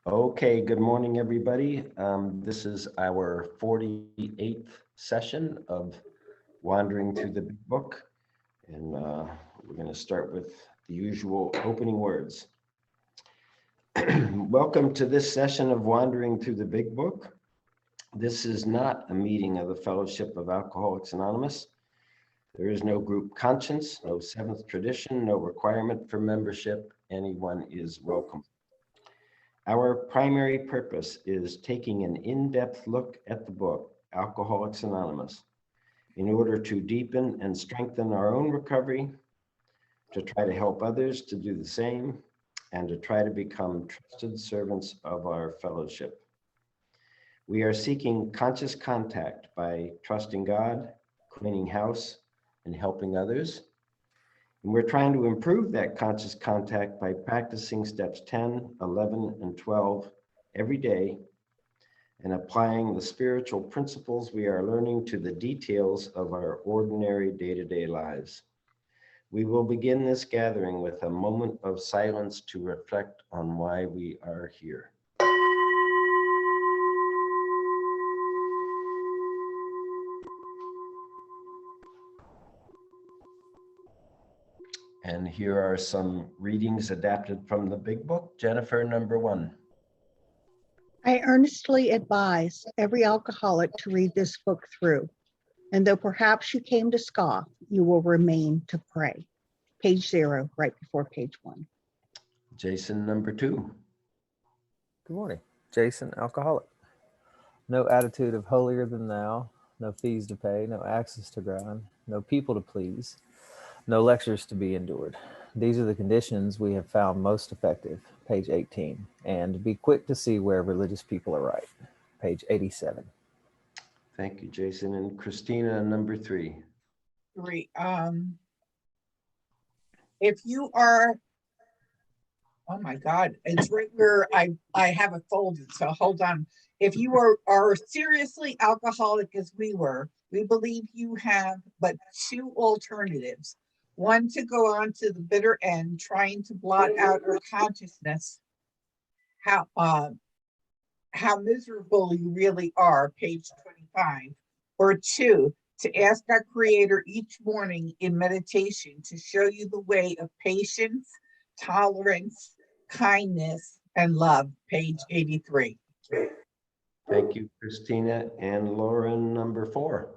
Okay, good morning, everybody. This is our 48th session of Wandering Through the Big Book. And we're going to start with the usual opening words. Welcome to this session of Wandering Through the Big Book. This is not a meeting of the Fellowship of Alcoholics Anonymous. There is no group conscience, no seventh tradition, no requirement for membership. Anyone is welcome. Our primary purpose is taking an in-depth look at the book, Alcoholics Anonymous, in order to deepen and strengthen our own recovery, to try to help others to do the same, and to try to become trusted servants of our fellowship. We are seeking conscious contact by trusting God, cleaning house, and helping others. And we're trying to improve that conscious contact by practicing steps 10, 11, and 12 every day and applying the spiritual principles we are learning to the details of our ordinary day-to-day lives. We will begin this gathering with a moment of silence to reflect on why we are here. And here are some readings adapted from the Big Book. Jennifer, number 1. I earnestly advise every alcoholic to read this book through, and though perhaps you came to scoff, you will remain to pray. Page 0, right before page 1. Jason, number 2. Good morning. Jason, alcoholic. No attitude of holier than thou, no fees to pay, no axes to grind, no people to please, no lectures to be endured. These are the conditions we have found most effective, page 18, and be quick to see where religious people are right, page 87. Thank you, Jason. And Christina, number 3. If you are, oh my God, it's right where I have it folded, so hold on. If you are seriously alcoholic as we were, we believe you have but 2 alternatives. One, to go on to the bitter end, trying to blot out our consciousness, how miserable you really are, page 25. Or 2, to ask our Creator each morning in meditation to show you the way of patience, tolerance, kindness, and love, page 83. Thank you, Christina. And Lauren, number 4.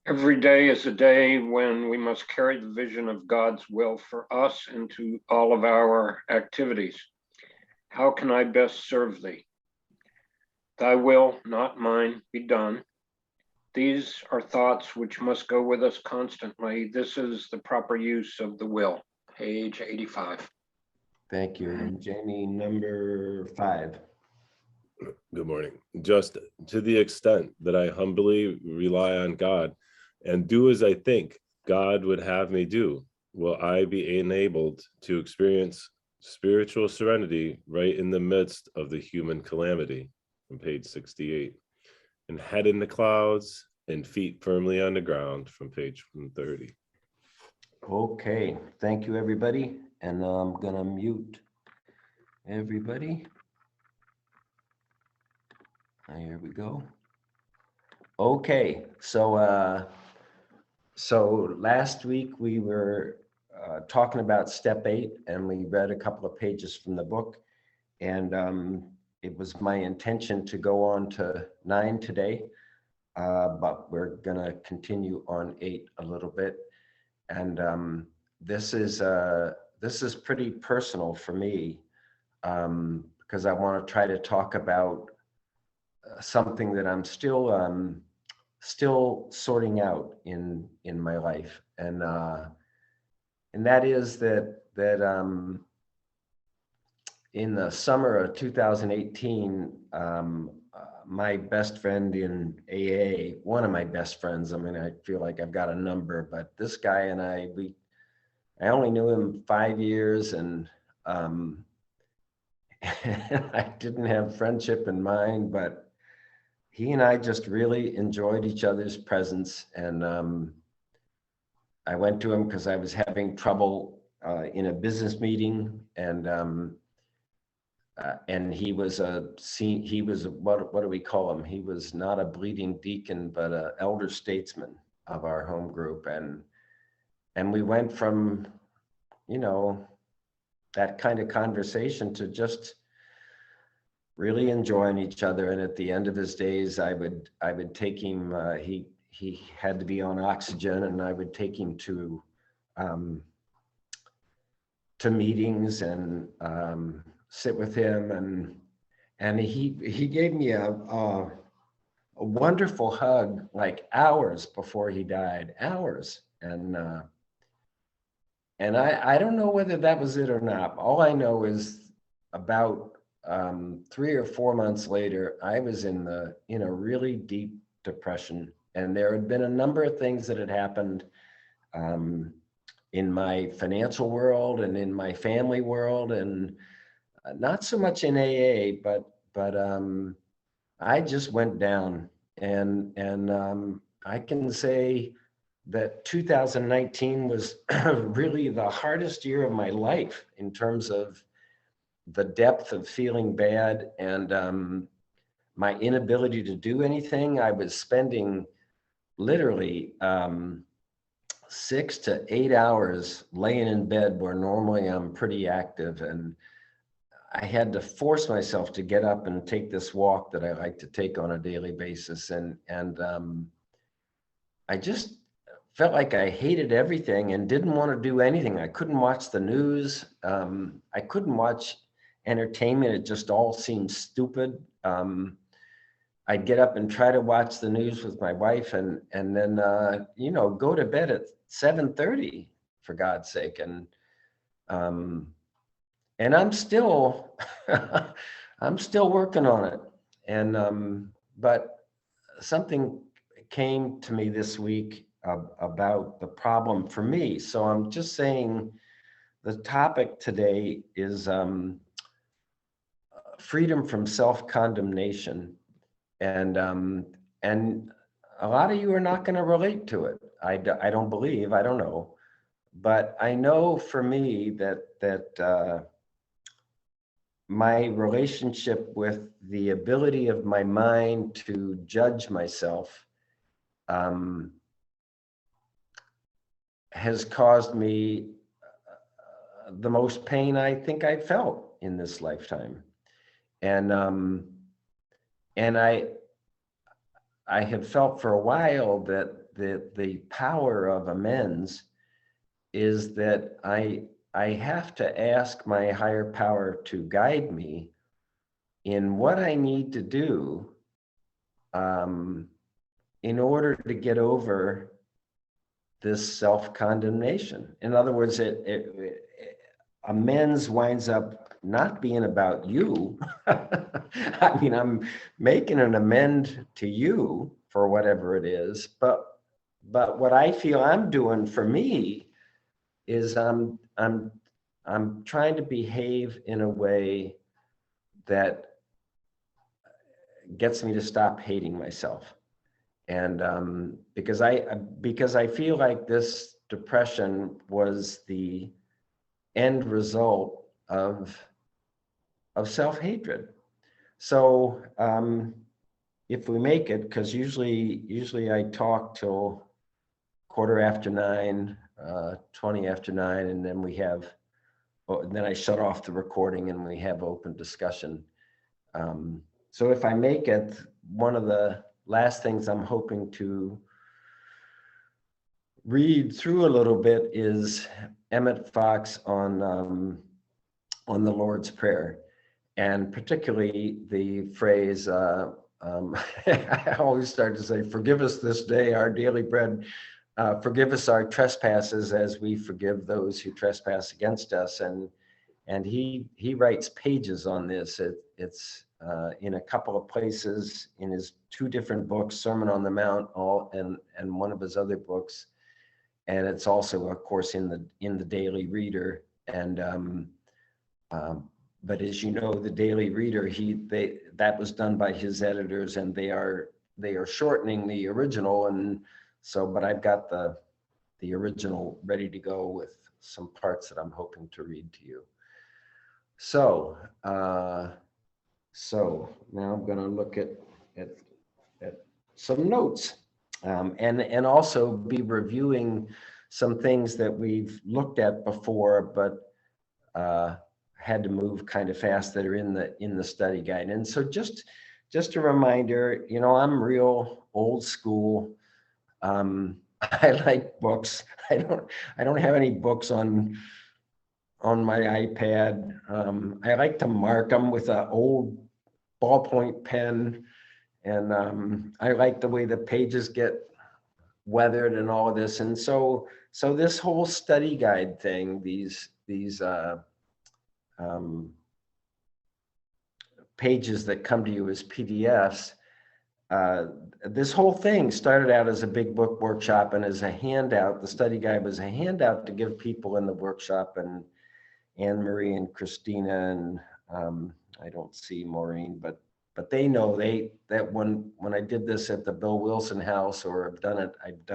Every day is a day when we must carry the vision of God's will for us into all of our activities. How can I best serve thee? Thy will, not mine, be done. These are thoughts which must go with us constantly. This is the proper use of the will, page 85. Thank you. And Jamie, number 5. Good morning. Just to the extent that I humbly rely on God and do as I think God would have me do, will I be enabled to experience spiritual serenity right in the midst of the human calamity, from page 68, and head in the clouds and feet firmly on the ground, from page 130. Okay, thank you, everybody. And I'm gonna mute everybody. Here we go. Okay, so last week we were talking about step 8, and we read a couple of pages from the book, and it was my intention to go on to 9 today, but we're gonna continue on 8 a little bit, and this is pretty personal for me, because I want to try to talk about something that I'm still sorting out in my life, and that is that in the summer of 2018, my best friend in AA, one of my best friends, I mean, I feel like I've got a number, but this guy and I only knew him 5 years, and I didn't have friendship in mind, but he and I just really enjoyed each other's presence. And I went to him because I was having trouble in a business meeting, and and he was what do we call him? He was not a bleeding deacon, but an elder statesman of our home group. And we went from, you know, that kind of conversation to just really enjoying each other. And at the end of his days, I would take him, he had to be on oxygen, and I would take him to meetings and sit with him, and he gave me a wonderful hug, like hours before he died, hours. And I don't know whether that was it or not. All I know is about 3 or 4 months later, I was in a really deep depression, and there had been a number of things that had happened in my financial world and in my family world, and not so much in AA, but I just went down, and I can say that 2019 was really the hardest year of my life in terms of the depth of feeling bad and my inability to do anything. I was spending literally 6 to 8 hours laying in bed where normally I'm pretty active, and I had to force myself to get up and take this walk that I like to take on a daily basis. And I just felt like I hated everything and didn't want to do anything. I couldn't watch the news. I couldn't watch entertainment. It just all seemed stupid. I'd get up and try to watch the news with my wife, and then go to bed at 7:30, for God's sake. And I'm still I'm still working on it. And but something came to me this week about the problem for me. So I'm just saying the topic today is freedom from self-condemnation. And a lot of you are not going to relate to it. I don't believe, I don't know. But I know for me that my relationship with the ability of my mind to judge myself has caused me the most pain I think I've felt in this lifetime. And I have felt for a while that the power of amends is that I have to ask my higher power to guide me in what I need to do in order to get over this self-condemnation. In other words, amends winds up not being about you. I mean, I'm making an amend to you for whatever it is, but what I feel I'm doing for me is I'm trying to behave in a way that gets me to stop hating myself. And because I feel like this depression was the end result of self-hatred. So if we make it, because usually I talk till 9:15, 20 after 9, and then and then I shut off the recording and we have open discussion. So if I make it, one of the last things I'm hoping to read through a little bit is Emmett Fox on the Lord's Prayer, and particularly the phrase, I always start to say, forgive us this day our daily bread, forgive us our trespasses as we forgive those who trespass against us. And he writes pages on this. It's in a couple of places in his 2 different books, Sermon on the Mount, and one of his other books. And it's also, of course, in the Daily Reader. And but as you know, the Daily Reader, that was done by his editors, and they are shortening the original. And so, but I've got the original ready to go with some parts that I'm hoping to read to you. So So now I'm going to look at some notes, and also be reviewing some things that we've looked at before, but had to move kind of fast, that are in the study guide. And so just a reminder, I'm real old school. I like books. I don't have any books on my iPad. I like to mark them with an old ballpoint pen, and I like the way the pages get weathered and all of this. And so this whole study guide thing, these pages that come to you as PDFs, this whole thing started out as a big book workshop and as a handout. The study guide was a handout to give people in the workshop, and Anne Marie and Christina, and I don't see Maureen, but they know that when I did this at the Bill Wilson house, or I've done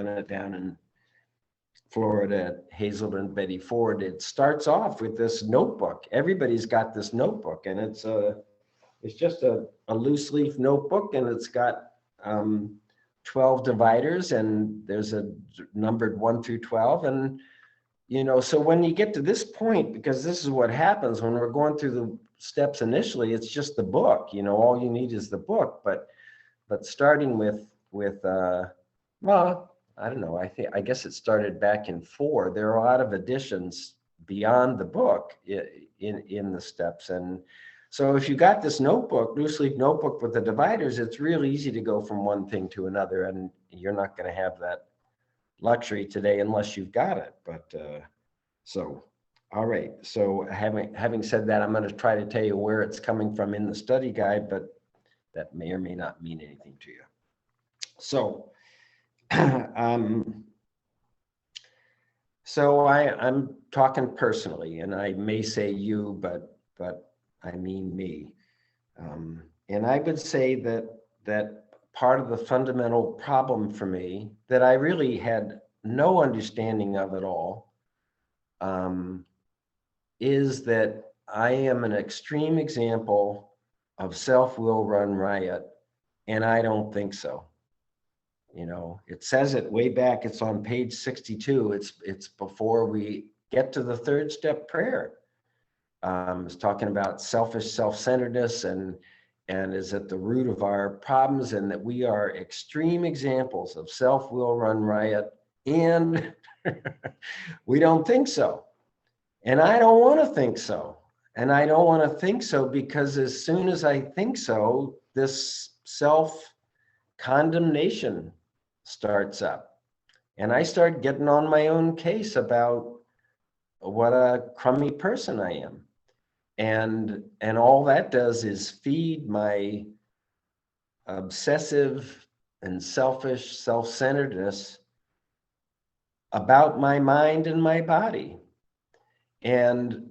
it down in Florida at Hazel and Betty Ford, it starts off with this notebook. Everybody's got this notebook, and it's just a loose leaf notebook, and it's got 12 dividers, and there's a numbered 1 through 12. And so when you get to this point, because this is what happens when we're going through the steps initially, it's just the book, all you need is the book. But starting with well, I don't know, I guess it started back in 4. There are a lot of additions beyond the book in the steps. And so if you got this notebook, loose leaf notebook with the dividers, it's really easy to go from one thing to another, and you're not going to have that luxury today unless you've got it. But so, all right. So having said that, I'm going to try to tell you where it's coming from in the study guide, but that may or may not mean anything to you. So, so I'm talking personally, and I may say you, but I mean me. And I would say that part of the fundamental problem for me, that I really had no understanding of at all, is that I am an extreme example of self-will run riot, and I don't think so. It says it way back, it's on page 62. It's before we get to the 3rd step prayer. It's talking about selfish self-centeredness and is at the root of our problems, and that we are extreme examples of self-will run riot, and we don't think so. And I don't want to think so. And I don't want to think so because as soon as I think so, this self-condemnation starts up. And I start getting on my own case about what a crummy person I am. And all that does is feed my obsessive and selfish self-centeredness about my mind and my body. And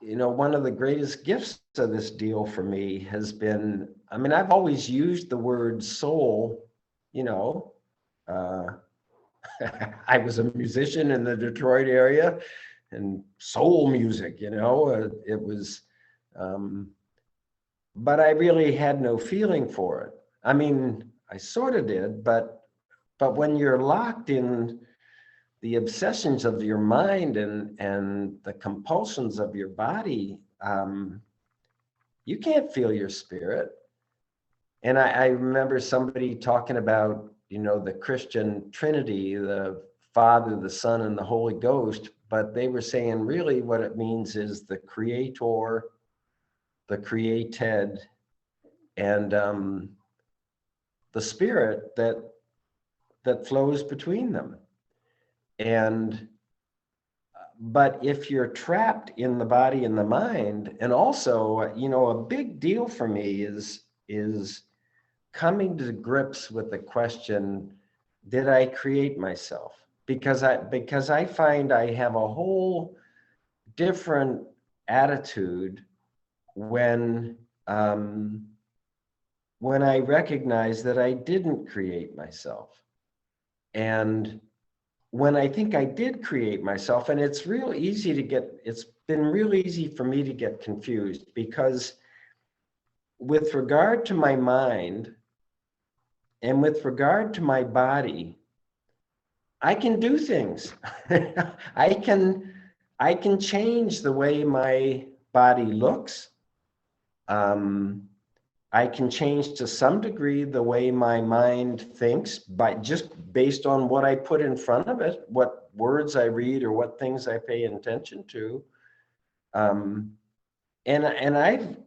one of the greatest gifts of this deal for me has been, I've always used the word soul. I was a musician in the Detroit area, and soul music, it was, but I really had no feeling for it. I sort of did, but when you're locked in the obsessions of your mind and the compulsions of your body, you can't feel your spirit. And I remember somebody talking about, the Christian Trinity, the Father, the Son, and the Holy Ghost, but they were saying really what it means is the Creator, the created, and the Spirit that flows between them. But if you're trapped in the body and the mind, and also, a big deal for me is coming to grips with the question, did I create myself? Because I find I have a whole different attitude when I recognize that I didn't create myself. And when I think I did create myself, and it's real easy to get, it's been real easy for me to get confused, because with regard to my mind and with regard to my body, I can do things. I can change the way my body looks. I can change to some degree the way my mind thinks, by just based on what I put in front of it, what words I read or what things I pay attention to. And I've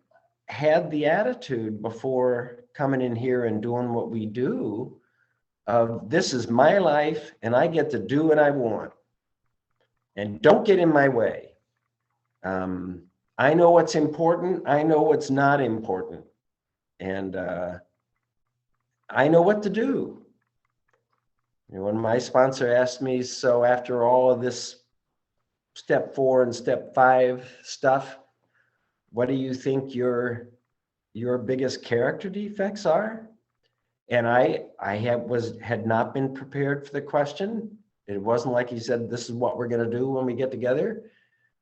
had the attitude before coming in here and doing what we do of, this is my life and I get to do what I want, and don't get in my way. I know what's important. I know what's not important. And I know what to do. You know, when my sponsor asked me, so after all of this step 4 and step 5 stuff, what do you think your biggest character defects are? And I had not been prepared for the question. It wasn't like he said, this is what we're going to do when we get together.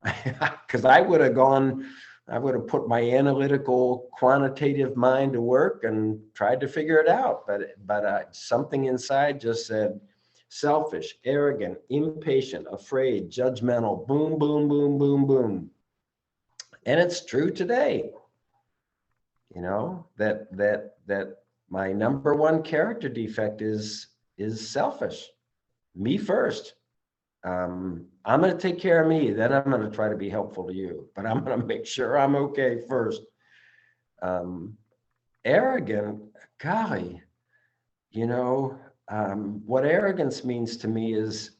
Because I would have put my analytical, quantitative mind to work and tried to figure it out. But something inside just said, selfish, arrogant, impatient, afraid, judgmental, boom, boom, boom, boom, boom. And it's true today. You know, that my number one character defect is selfish. Me first. I'm going to take care of me, then I'm going to try to be helpful to you, but I'm going to make sure I'm okay first. Arrogant, golly, you know, what arrogance means to me is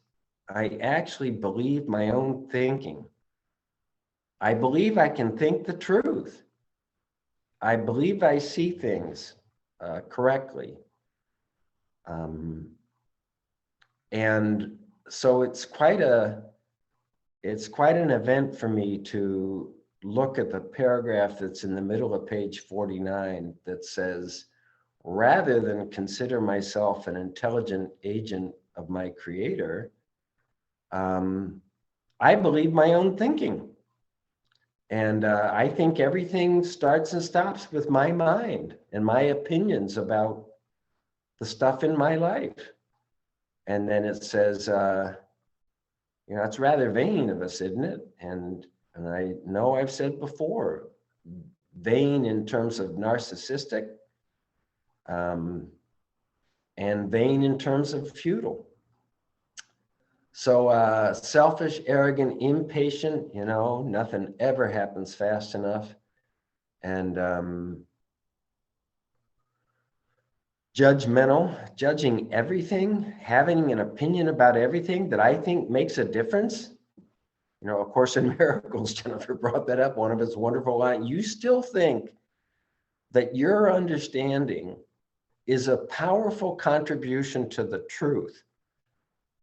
I actually believe my own thinking. I believe I can think the truth. I believe I see things correctly. And so it's quite an event for me to look at the paragraph that's in the middle of page 49 that says, rather than consider myself an intelligent agent of my creator, I believe my own thinking. And I think everything starts and stops with my mind and my opinions about the stuff in my life. And then it says, you know, it's rather vain of us, isn't it? And I know I've said before, vain in terms of narcissistic, and vain in terms of futile. So selfish, arrogant, impatient, you know, nothing ever happens fast enough. And judgmental, judging everything, having an opinion about everything that I think makes a difference. You know, A Course in Miracles, Jennifer brought that up, one of its wonderful lines. You still think that your understanding is a powerful contribution to the truth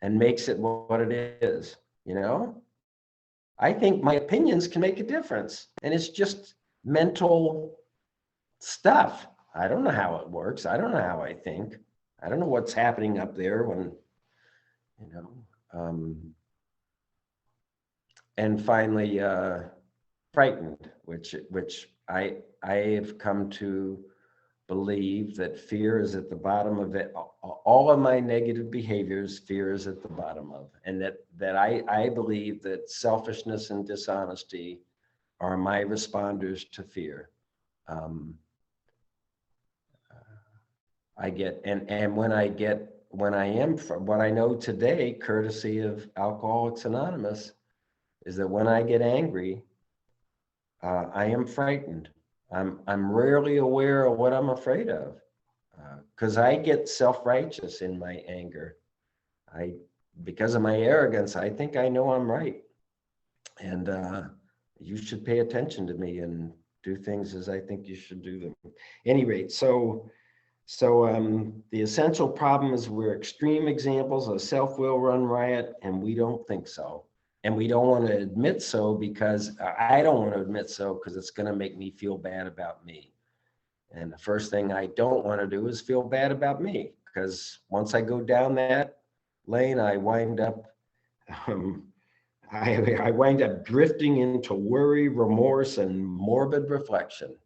and makes it what it is, you know? I think my opinions can make a difference, and it's just mental stuff. I don't know how it works. I don't know how I think. I don't know what's happening up there when, you know, and finally, frightened, which I have come to believe that fear is at the bottom of it. All of my negative behaviors, fear is at the bottom of, and that I believe that selfishness and dishonesty are my responders to fear. I get, and when I am, from what I know today, courtesy of Alcoholics Anonymous, is that when I get angry, I am frightened. I'm rarely aware of what I'm afraid of, because I get self-righteous in my anger. Because of my arrogance, I think I know I'm right, and you should pay attention to me and do things as I think you should do them. At any rate, so the essential problem is we're extreme examples of self-will run riot, and we don't think so. And we don't want to admit so, because I don't want to admit so, because it's going to make me feel bad about me. And the first thing I don't want to do is feel bad about me, because once I go down that Lane, I wind up, um, I wind up drifting into worry, remorse, and morbid reflection.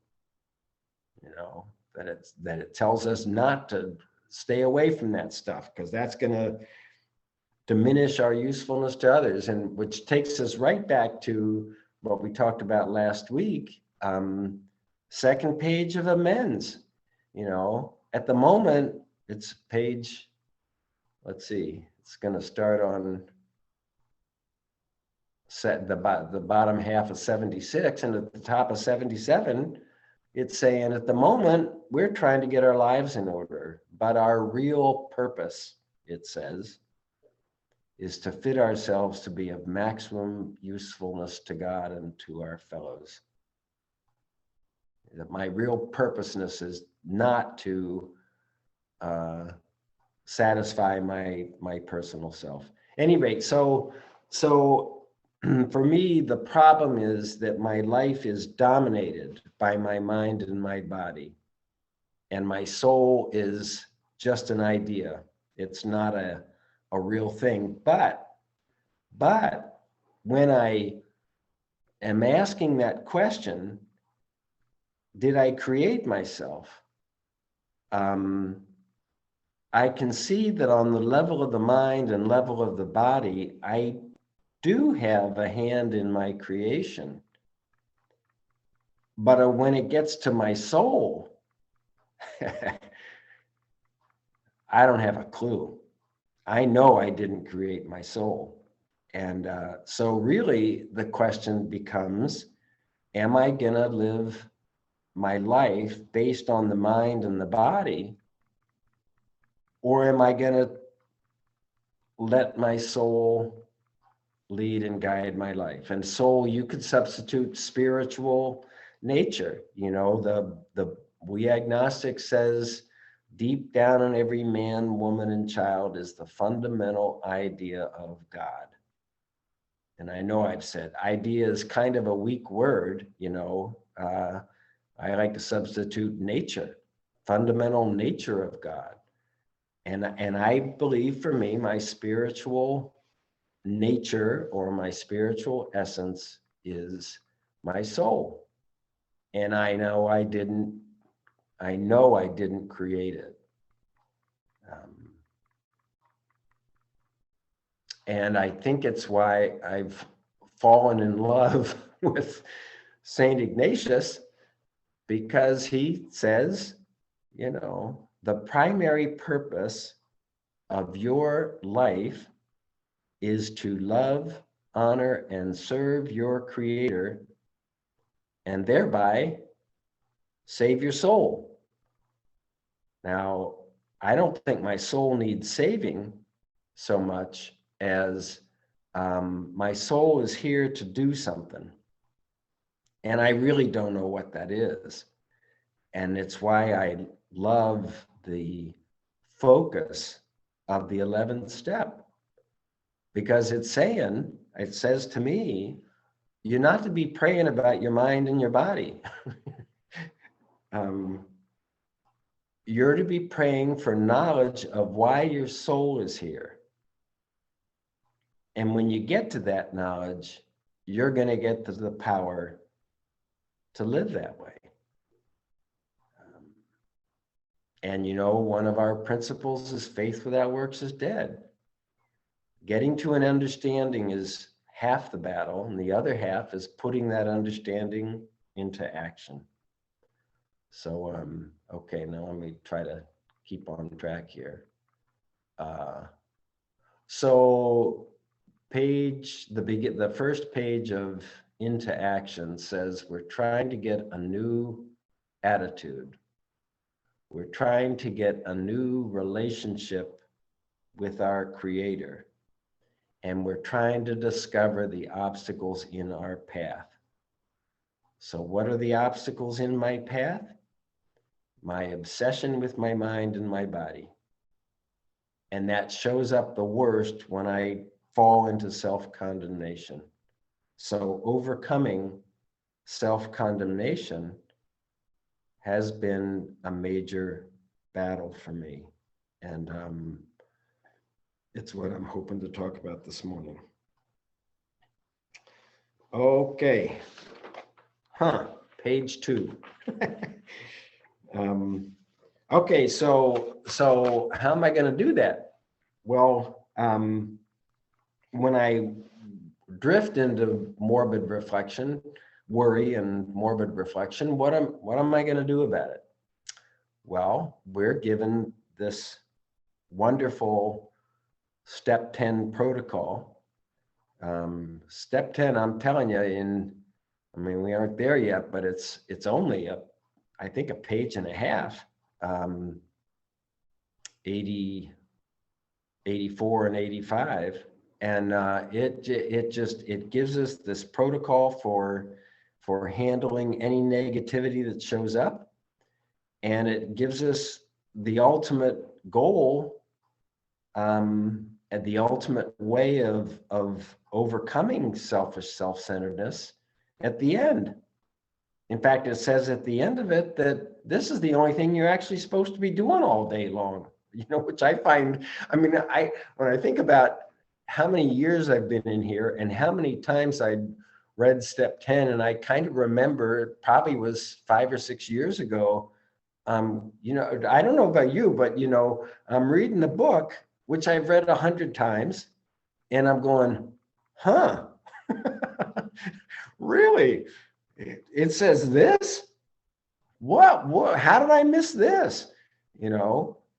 You know, that it tells us not to stay away from that stuff, because that's going to diminish our usefulness to others, and which takes us right back to what we talked about last week. Second page of amends. You know, at the moment, it's page, let's see, it's going to start on the bottom half of 76, and at the top of 77, it's saying at the moment, we're trying to get our lives in order, but our real purpose, it says, is to fit ourselves to be of maximum usefulness to God and to our fellows. That my real purposeness is not to satisfy my personal self. Any rate, so for me, the problem is that my life is dominated by my mind and my body, and my soul is just an idea. It's not a real thing. But when I am asking that question, did I create myself? I can see that on the level of the mind and level of the body, I do have a hand in my creation. But when it gets to my soul, I don't have a clue. I know I didn't create my soul. And so really the question becomes, am I gonna live my life based on the mind and the body? Or am I gonna let my soul lead and guide my life? And soul, you could substitute spiritual nature. You know, the we agnostic says deep down in every man, woman, and child is the fundamental idea of God. And I know I've said idea is kind of a weak word, you know. I like to substitute nature, fundamental nature of God. And I believe for me, my spiritual nature or my spiritual essence is my soul. And I know I didn't create it. And I think it's why I've fallen in love with St. Ignatius, because he says, you know, the primary purpose of your life is to love, honor, and serve your Creator, and thereby save your soul. Now, I don't think my soul needs saving so much as my soul is here to do something. And I really don't know what that is. And it's why I love the focus of the 11th step, because it says to me, you're not to be praying about your mind and your body. You're to be praying for knowledge of why your soul is here. And when you get to that knowledge, you're going to get to the power to live that way. And you know, one of our principles is faith without works is dead. Getting to an understanding is half the battle, and the other half is putting that understanding into action. So, okay, now let me try to keep on track here. So the first page of Into Action says we're trying to get a new attitude. We're trying to get a new relationship with our Creator. And we're trying to discover the obstacles in our path. So what are the obstacles in my path? My obsession with my mind and my body. And that shows up the worst when I fall into self-condemnation. So overcoming self-condemnation has been a major battle for me. And It's what I'm hoping to talk about this morning. Okay. Page 2. Okay, so how am I going to do that? Well, when I drift into morbid reflection, worry and morbid reflection, what am I going to do about it? Well, we're given this wonderful step 10 protocol. Step 10, I'm telling you, we aren't there yet, but it's only I think a page and a half. 80, 84 and 85. And it gives us this protocol for handling any negativity that shows up. And it gives us the ultimate goal, and the ultimate way of overcoming selfish self-centeredness at the end. In fact, it says at the end of it that this is the only thing you're actually supposed to be doing all day long, which I find, when I think about how many years I've been in here and how many times I read step 10, and I kind of remember it probably was 5 or 6 years ago. I don't know about you, but I'm reading the book, which I've read 100 times, and I'm going, really? It says this? What? How did I miss this?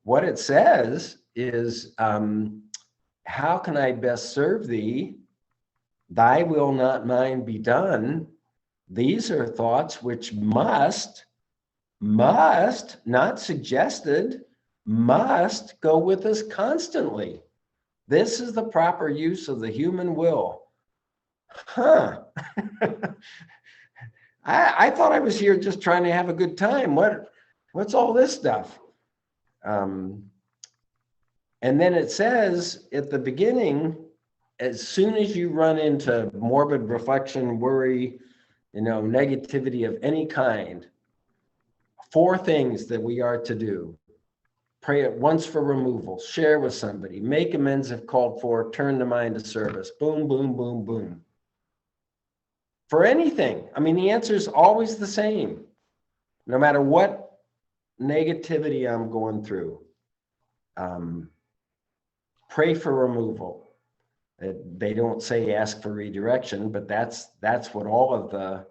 What it says is, how can I best serve thee? Thy will, not mine, be done. These are thoughts which must, not suggested, must go with us constantly. This is the proper use of the human will. I thought I was here just trying to have a good time. What's all this stuff? And then it says at the beginning, as soon as you run into morbid reflection, worry, negativity of any kind, 4 things that we are to do. Pray at once for removal, share with somebody, make amends if called for, turn the mind to service. Boom, boom, boom, boom. For anything. The answer is always the same. No matter what negativity I'm going through. Pray for removal. They don't say ask for redirection, but that's what all of the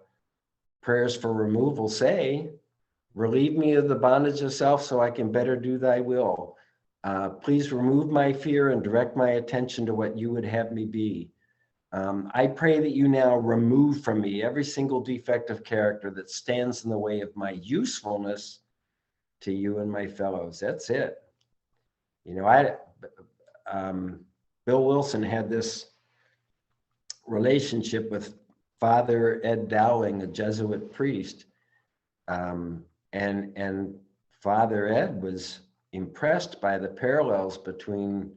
prayers for removal say. Relieve me of the bondage of self so I can better do thy will. Please remove my fear and direct my attention to what you would have me be. I pray that you now remove from me every single defect of character that stands in the way of my usefulness to you and my fellows. That's it. Bill Wilson had this relationship with Father Ed Dowling, a Jesuit priest. And Father Ed was impressed by the parallels between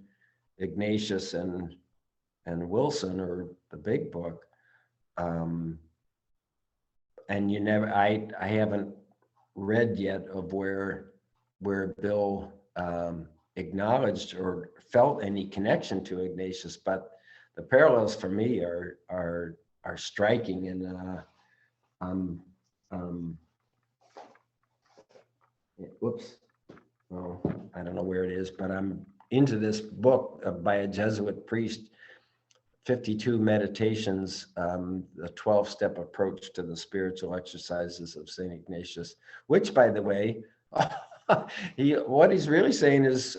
Ignatius and Wilson, or the Big Book. And I haven't read yet of where Bill acknowledged or felt any connection to Ignatius, but the parallels for me are striking. And whoops, well, I don't know where it is, but I'm into this book by a Jesuit priest, 52 Meditations, the 12-step approach to the spiritual exercises of St. Ignatius, which, by the way, what he's really saying is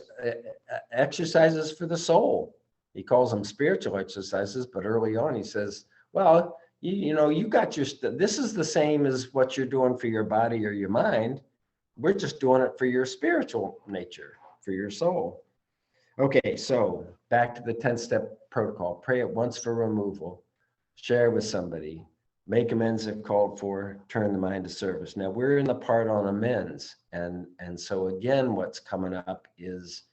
exercises for the soul. He calls them spiritual exercises, but early on he says, well, you got your, this is the same as what you're doing for your body or your mind. We're just doing it for your spiritual nature, for your soul. Okay, so back to the 10-step protocol. Pray at once for removal, share with somebody, make amends if called for, turn the mind to service. Now we're in the part on amends. And so again, what's coming up is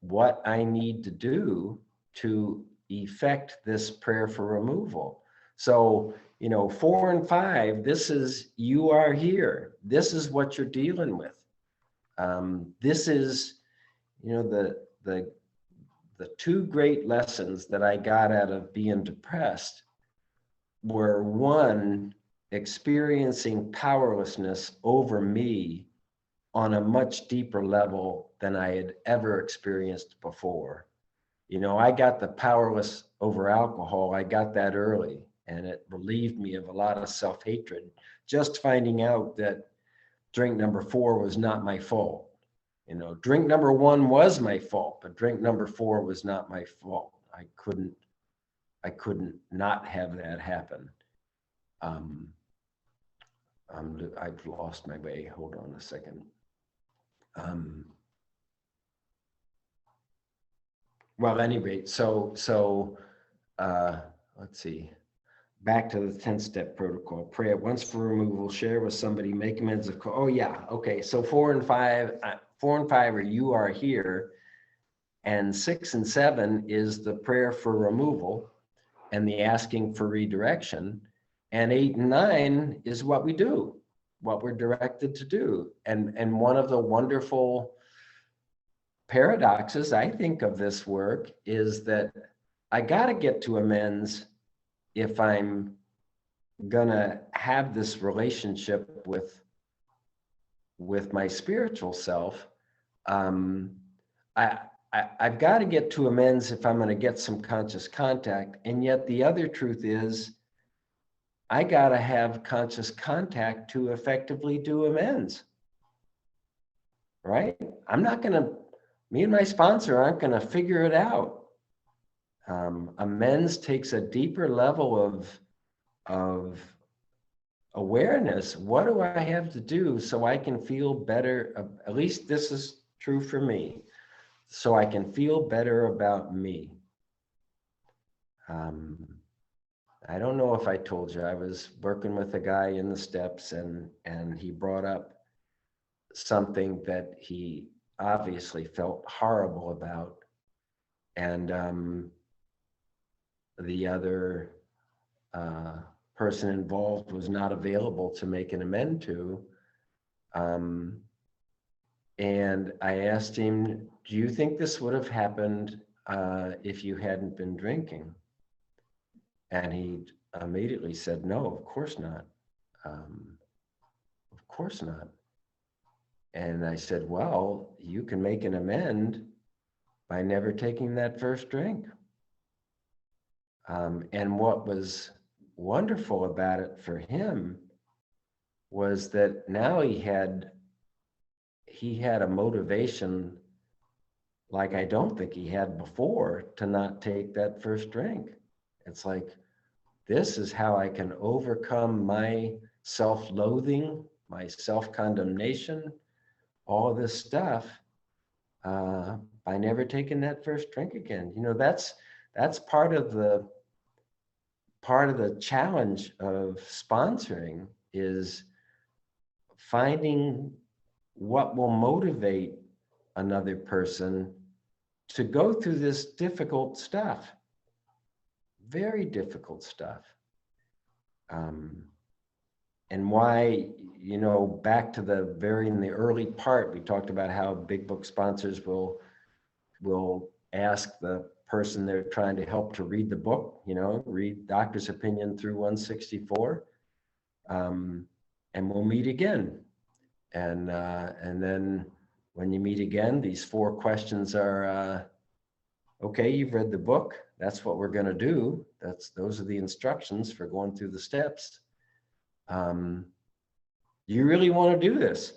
what I need to do to effect this prayer for removal. So, 4 and 5, this is, you are here. This is what you're dealing with. This is, the the two great lessons that I got out of being depressed were, one, experiencing powerlessness over me on a much deeper level than I had ever experienced before. You know, I got the powerless over alcohol, I got that early, and it relieved me of a lot of self-hatred, just finding out that drink number 4 was not my fault. You know, drink number 1 was my fault, but drink number 4 was not my fault. I couldn't not have that happen. I've lost my way. Hold on a second. Well, at any rate, so let's see. Back to the 10-step protocol. Pray at once for removal. Share with somebody. Make amends. Oh yeah. Okay. So 4 and 5 are you are here, and 6 and 7 is the prayer for removal and the asking for redirection, and 8 and 9 is what we do, what we're directed to do. And one of the wonderful paradoxes I think of this work is that I got to get to amends if I'm gonna have this relationship with my spiritual self. I've got to get to amends if I'm going to get some conscious contact. And yet the other truth is I got to have conscious contact to effectively do amends. Right? Me and my sponsor aren't going to figure it out. Amends takes a deeper level of awareness. What do I have to do so I can feel better? At least this is true for me. So I can feel better about me. I don't know if I told you, I was working with a guy in the steps, and he brought up something that he obviously felt horrible about. And the other person involved was not available to make an amend to. And I asked him, do you think this would have happened if you hadn't been drinking? And he immediately said, no, of course not. Of course not. And I said, well, you can make an amend by never taking that first drink. And what was wonderful about it for him was that now he had a motivation like I don't think he had before to not take that first drink. It's like, this is how I can overcome my self-loathing, my self-condemnation, all of this stuff by never taking that first drink again. You know, that's part of the challenge of sponsoring, is finding what will motivate another person to go through this difficult stuff, very difficult stuff. And why, you know, back to in the early part, we talked about how big book sponsors will ask the person they're trying to help to read the book, you know, read Doctor's Opinion through 164, and we'll meet again. And then when you meet again, these 4 questions are, okay, you've read the book. That's what we're going to do. Those are the instructions for going through the steps. You really want to do this?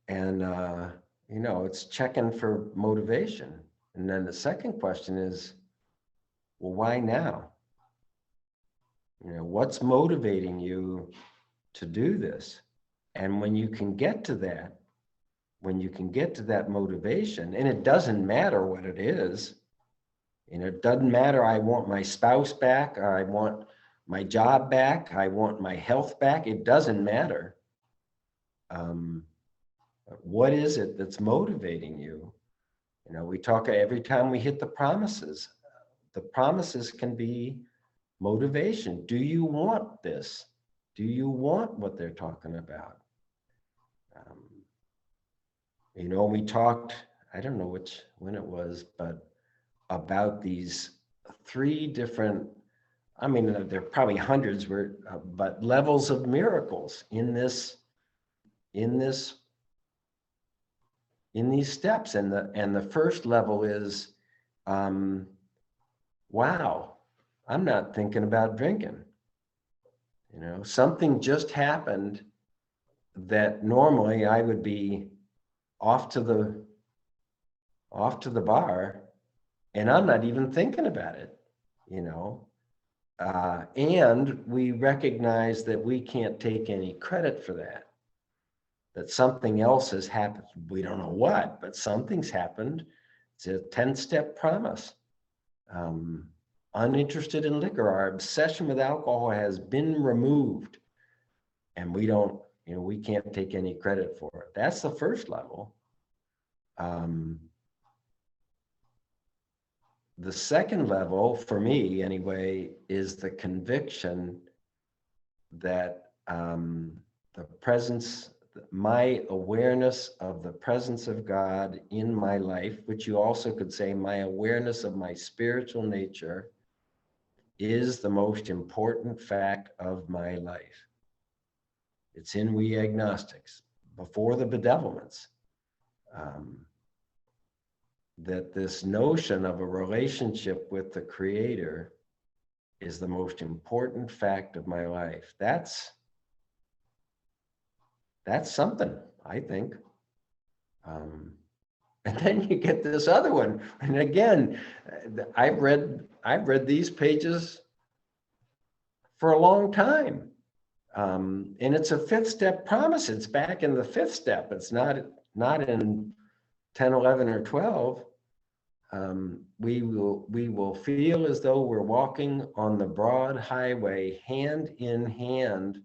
And, you know, it's checking for motivation. And then the second question is, well, why now? You know, what's motivating you to do this? And when you can get to that, motivation, and it doesn't matter what it is, you know, it doesn't matter, I want my spouse back, or I want my job back, I want my health back, it doesn't matter. What is it that's motivating you? You know, we talk every time we hit the promises can be motivation. Do you want this? Do you want what they're talking about? You know, we talked, I don't know when it was, but about these 3 different, I mean, there are probably hundreds, but levels of miracles in these steps. And the first level is, wow, I'm not thinking about drinking. You know, something just happened that normally I would be off to the bar, and I'm not even thinking about it, you know. And we recognize that we can't take any credit for that something else has happened. We don't know what, but something's happened. It's a 10-step promise. Uninterested in liquor, our obsession with alcohol has been removed, and we don't, you know, we can't take any credit for it. That's the first level. The second level, for me anyway, is the conviction that the presence, my awareness of the presence of God in my life, which you also could say my awareness of my spiritual nature, is the most important fact of my life. It's in We Agnostics, before the bedevilments. That this notion of a relationship with the Creator is the most important fact of my life. That's something, I think. And then you get this other one, and again, I've read these pages for a long time, and it's a 5th step promise. It's back in the 5th step. It's not in 10, 11, or 12. We will feel as though we're walking on the broad highway, hand in hand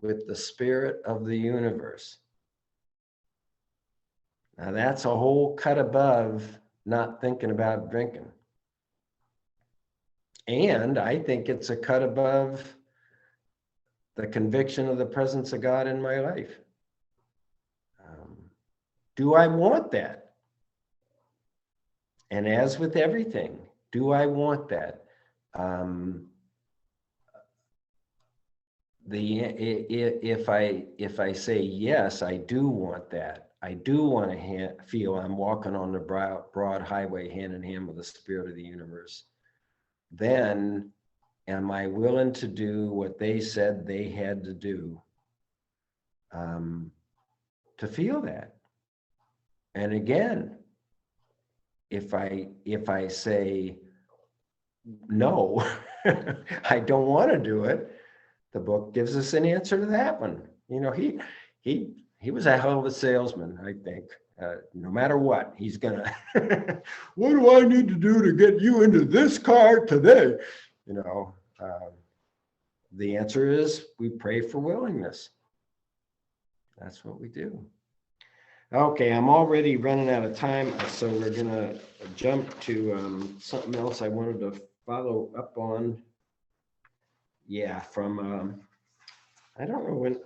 with the spirit of the universe. Now that's a whole cut above not thinking about drinking. And I think it's a cut above the conviction of the presence of God in my life. Do I want that? And as with everything, do I want that? If I say yes, I do want that. I do want to feel I'm walking on the broad highway hand in hand with the spirit of the universe. Then am I willing to do what they said they had to do to feel that? And again, if I say no, I don't want to do it, the book gives us an answer to that one. You know, he was a hell of a salesman, I think. No matter what, he's gonna, what do I need to do to get you into this car today? You know, the answer is we pray for willingness. That's what we do. Okay, I'm already running out of time, so we're gonna jump to something else I wanted to follow up on. Yeah, from I don't know when.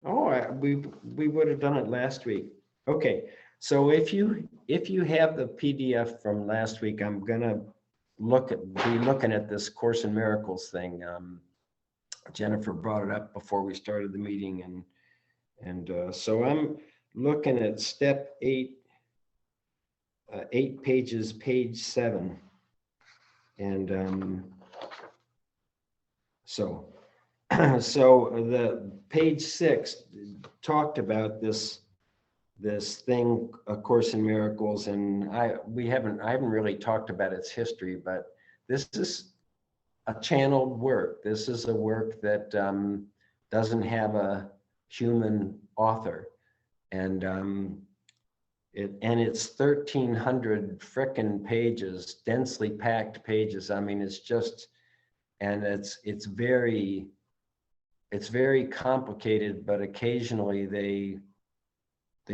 Oh, we would have done it last week. Okay, so if you have the PDF from last week, I'm gonna be looking at this Course in Miracles thing. Jennifer brought it up before we started the meeting, and so I'm looking at step 8, 8 pages, page 7, and so the page 6 talked about this thing, A Course in Miracles, and I haven't really talked about its history, but this is a channeled work. This is a work that doesn't have a human author, and it's 1,300 frickin' pages, densely packed pages. I mean, it's just, and it's very complicated, but occasionally they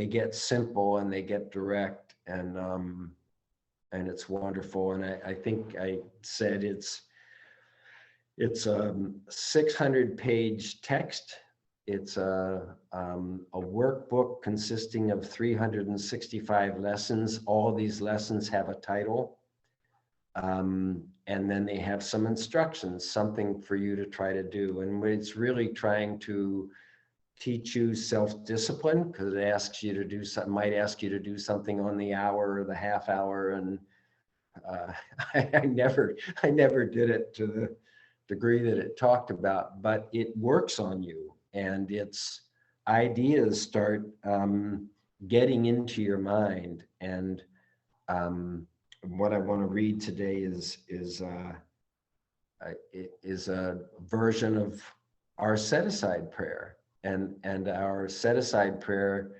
get simple and they get direct, and it's wonderful. And I think I said it's 600 page text. It's a workbook consisting of 365 lessons. All these lessons have a title. And then they have some instructions, something for you to try to do. And it's really trying to teach you self-discipline, because it asks you to do something, might ask you to do something on the hour or the half hour. And I never did it to the degree that it talked about, but it works on you, and its ideas start getting into your mind. And what I want to read today is a version of our set-aside prayer, and our set-aside prayer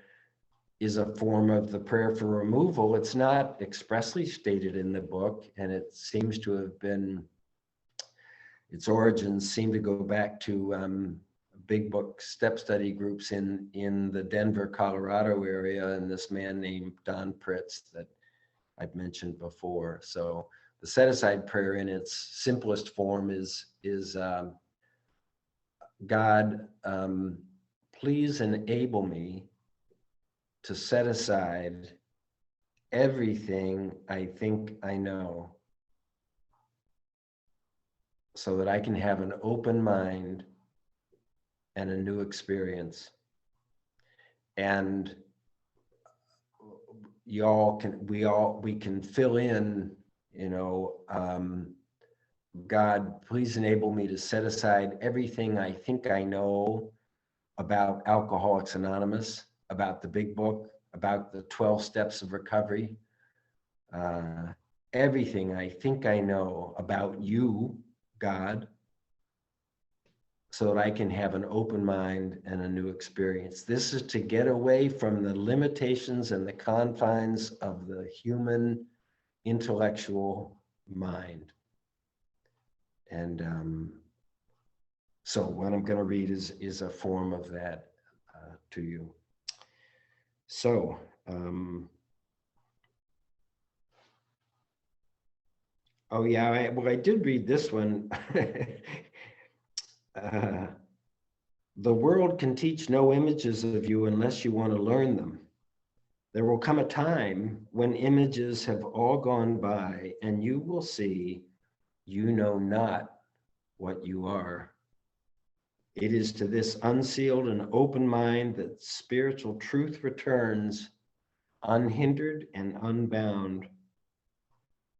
is a form of the prayer for removal. It's not expressly stated in the book, and it seems to have been, its origins seem to go back to big book step study groups in the Denver, Colorado area, and this man named Don Pritz that I've mentioned before. So the set-aside prayer in its simplest form is God, please enable me to set aside everything I think I know, so that I can have an open mind and a new experience. And we can fill in, God, please enable me to set aside everything I think I know about Alcoholics Anonymous, about the big book, about the 12 steps of recovery, everything I think I know about you, God, so that I can have an open mind and a new experience. This is to get away from the limitations and the confines of the human intellectual mind. And so what I'm going to read is a form of that to you. So, oh yeah, I did read this one. The world can teach no images of you unless you want to learn them. There will come a time when images have all gone by, and you will see you know not what you are. It is to this unsealed and open mind that spiritual truth returns, unhindered and unbound.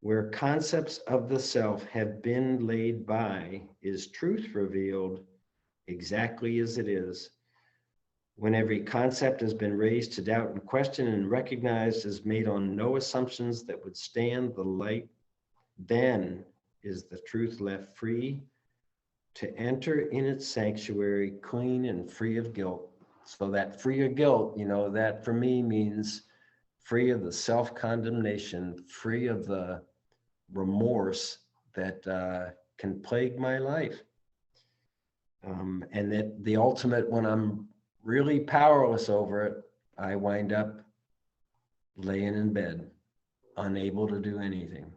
Where concepts of the self have been laid by, is truth revealed exactly as it is. When every concept has been raised to doubt and question and recognized as made on no assumptions that would stand the light, then is the truth left free to enter in its sanctuary, clean and free of guilt. So that free of guilt, that for me means free of the self-condemnation, free of the remorse that can plague my life. And that the ultimate, when I'm really powerless over it, I wind up laying in bed, unable to do anything.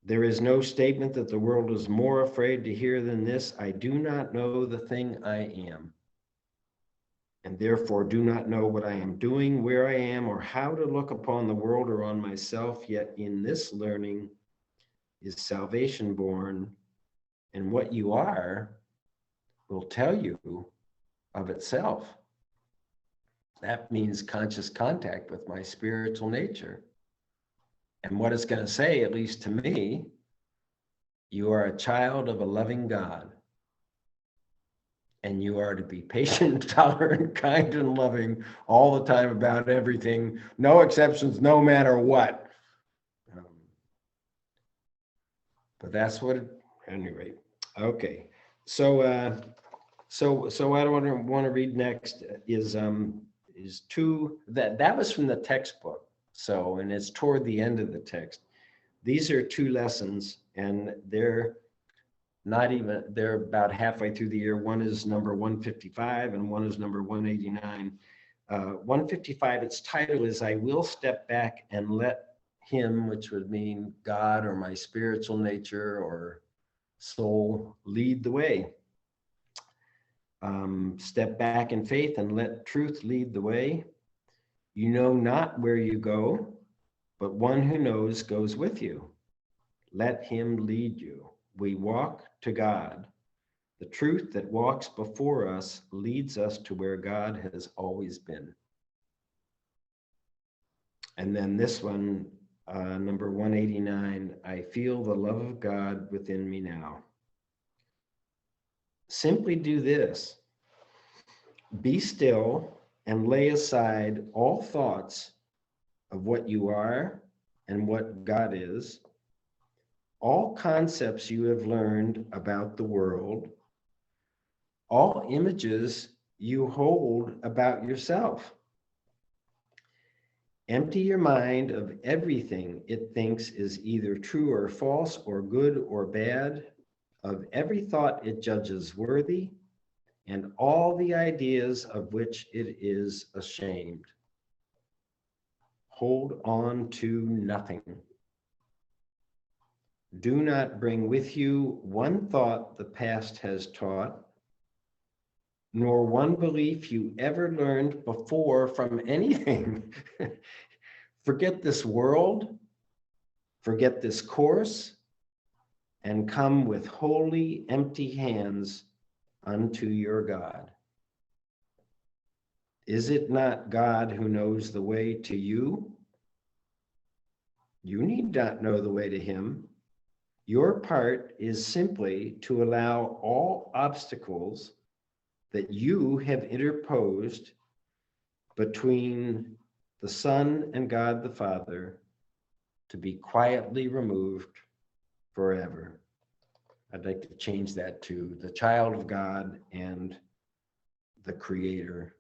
There is no statement that the world is more afraid to hear than this: I do not know the thing I am, and therefore do not know what I am doing, where I am, or how to look upon the world or on myself. Yet in this learning is salvation born, and what you are will tell you of itself. That means conscious contact with my spiritual nature. And what it's going to say, at least to me, you are a child of a loving God. And you are to be patient, tolerant, kind, and loving all the time about everything. No exceptions, no matter what. But that's what it, anyway. Okay. So what I want to read next is two, that was from the textbook. So, and it's toward the end of the text. These are two lessons, and they're about halfway through the year. One is number 155 and one is number 189. 155, its title is I Will Step Back and Let Him, which would mean God or my spiritual nature or soul, lead the way. Step back in faith and let truth lead the way. You know not where you go, but one who knows goes with you. Let him lead you. We walk to God. The truth that walks before us leads us to where God has always been. And then this one, number 189, I feel the love of God within me now. Simply do this. Be still and lay aside all thoughts of what you are and what God is, all concepts you have learned about the world, all images you hold about yourself. Empty your mind of everything it thinks is either true or false or good or bad, of every thought it judges worthy, and all the ideas of which it is ashamed. Hold on to nothing. Do not bring with you one thought the past has taught, nor one belief you ever learned before from anything. Forget this world, forget this course, and come with wholly empty hands unto your God. Is it not God who knows the way to you? You need not know the way to him. Your part is simply to allow all obstacles that you have interposed between the Son and God the Father to be quietly removed forever. I'd like to change that to the child of God and the Creator,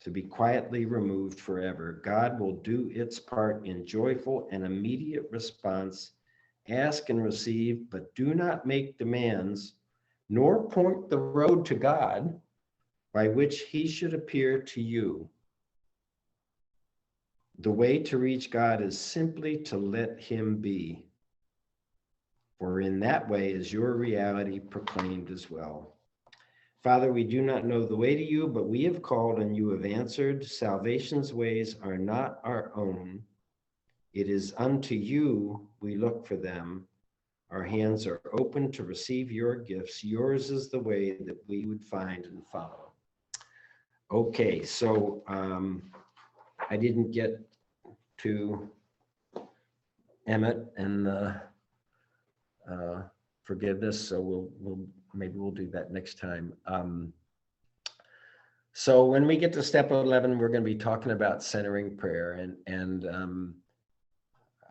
to be quietly removed forever. God will do its part in joyful and immediate response. Ask and receive, but do not make demands, nor point the road to God by which he should appear to you. The way to reach God is simply to let him be, for in that way is your reality proclaimed as well. Father, we do not know the way to you, but we have called and you have answered. Salvation's ways are not our own. It is unto you we look for them. Our hands are open to receive your gifts. Yours is the way that we would find and follow. Okay, so I didn't get to Emmett and forgiveness, so maybe we'll do that next time. So when we get to step 11, we're going to be talking about centering prayer, and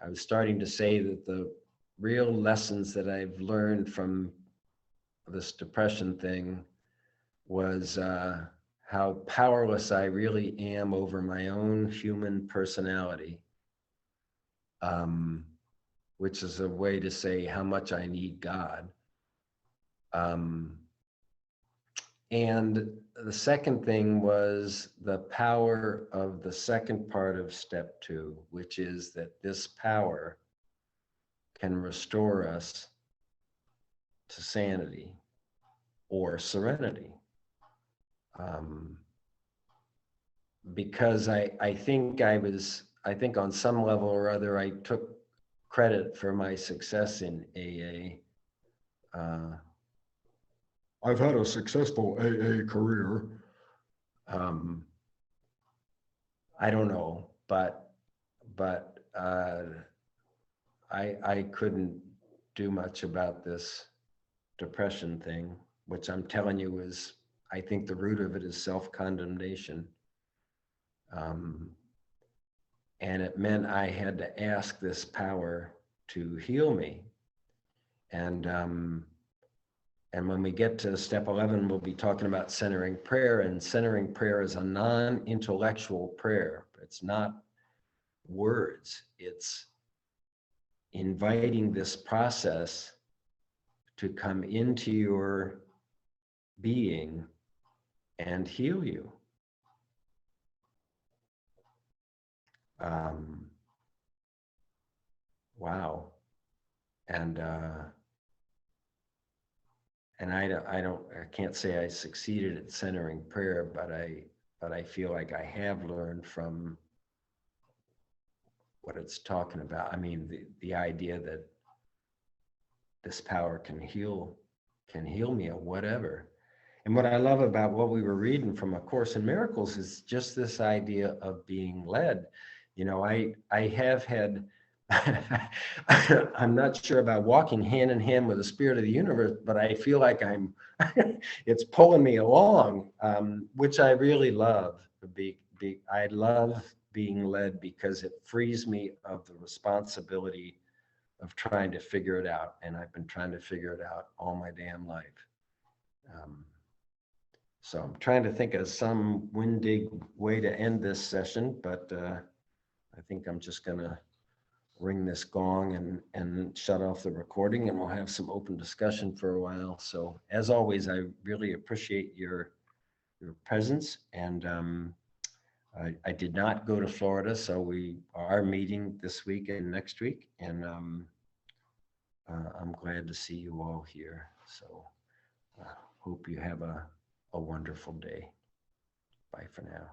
I was starting to say that the real lessons that I've learned from this depression thing was how powerless I really am over my own human personality, which is a way to say how much I need God. And the second thing was the power of the second part of step 2, which is that this power can restore us to sanity or serenity. Because I think on some level or other, I took credit for my success in AA. I've had a successful AA career. I don't know, but I couldn't do much about this depression thing, which I'm telling you is, I think the root of it is self-condemnation. And it meant I had to ask this power to heal me. And when we get to step 11, we'll be talking about centering prayer, and centering prayer is a non-intellectual prayer. It's not words. It's inviting this process to come into your being and heal you. Wow. I can't say I succeeded at centering prayer, but I feel like I have learned from what it's talking about. I mean, the idea that this power can heal me or whatever. And what I love about what we were reading from A Course in Miracles is just this idea of being led. You know, I have had, I'm not sure about walking hand in hand with the spirit of the universe, but I feel like it's pulling me along, which I really love. I love being led because it frees me of the responsibility of trying to figure it out. And I've been trying to figure it out all my damn life. So I'm trying to think of some windig way to end this session, but I think I'm just gonna ring this gong and shut off the recording, and we'll have some open discussion for a while. So as always, I really appreciate your presence. And I did not go to Florida, so we are meeting this week and next week. And I'm glad to see you all here. So hope you have a wonderful day. Bye for now.